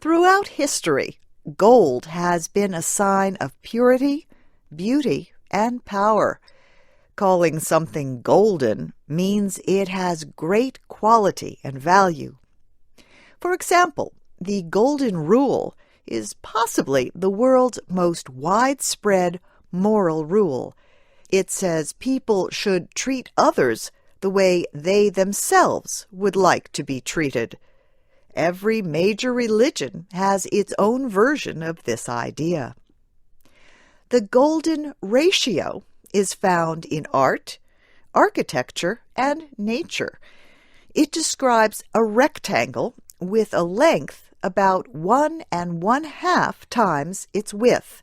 Throughout history, gold has been a sign of purity, beauty, and power. Calling something golden means it has great quality and value. For example, the Golden Rule is possibly the world's most widespread moral rule. It says people should treat others the way they themselves would like to be treated. Every major religion has its own version of this idea. The golden ratio is found in art, architecture, and nature. It describes a rectangle with a length about 1 1/2 times its width.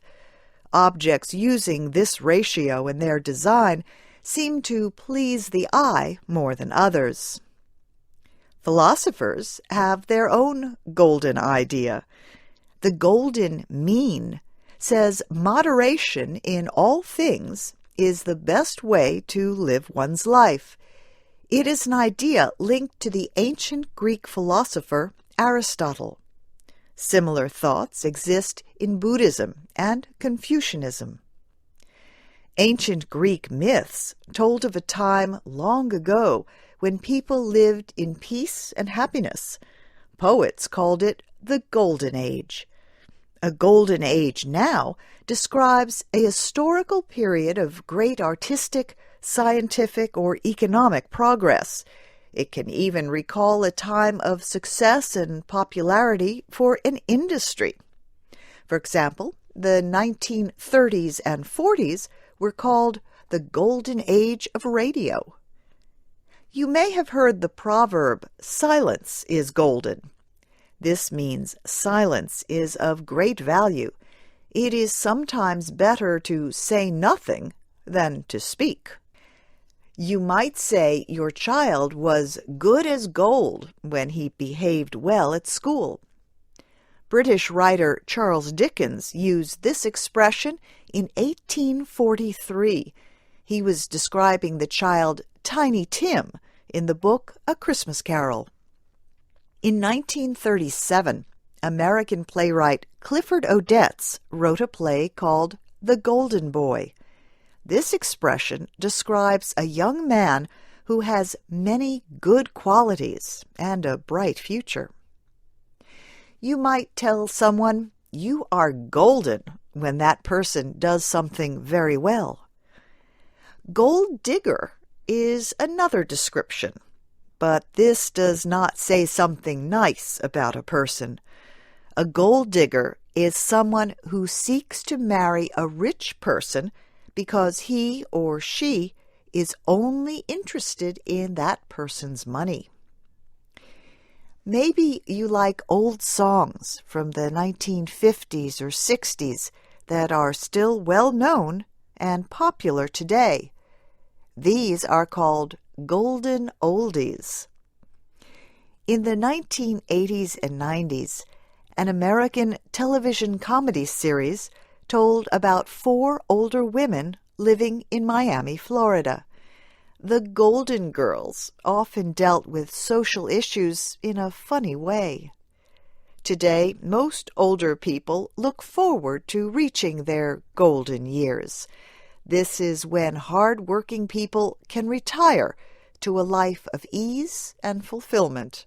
Objects using this ratio in their design seem to please the eye more than others. Philosophers have their own golden idea. The golden mean says moderation in all things is the best way to live one's life. It is an idea linked to the ancient Greek philosopher Aristotle. Similar thoughts exist in Buddhism and Confucianism. Ancient Greek myths told of a time long ago when people lived in peace and happiness. Poets called it the Golden Age. A golden age now describes a historical period of great artistic, scientific, or economic progress. It can even recall a time of success and popularity for an industry. For example, the 1930s and 40s were called the Golden Age of Radio. You may have heard the proverb, "Silence is golden." This means silence is of great value. It is sometimes better to say nothing than to speak. You might say your child was good as gold when he behaved well at school. British writer Charles Dickens used this expression in 1843. He was describing the child Tiny Tim in the book A Christmas Carol. In 1937, American playwright Clifford Odets wrote a play called The Golden Boy. This expression describes a young man who has many good qualities and a bright future. You might tell someone, "You are golden," when that person does something very well. Gold digger is another description, but this does not say something nice about a person. A gold digger is someone who seeks to marry a rich person because he or she is only interested in that person's money. Maybe you like old songs from the 1950s or 60s that are still well known and popular today. These are called golden oldies. In the 1980s and 90s, an American television comedy series told about 4 older women living in Miami, Florida. The Golden Girls often dealt with social issues in a funny way. Today, most older people look forward to reaching their golden years. This is when hard-working people can retire to a life of ease and fulfillment.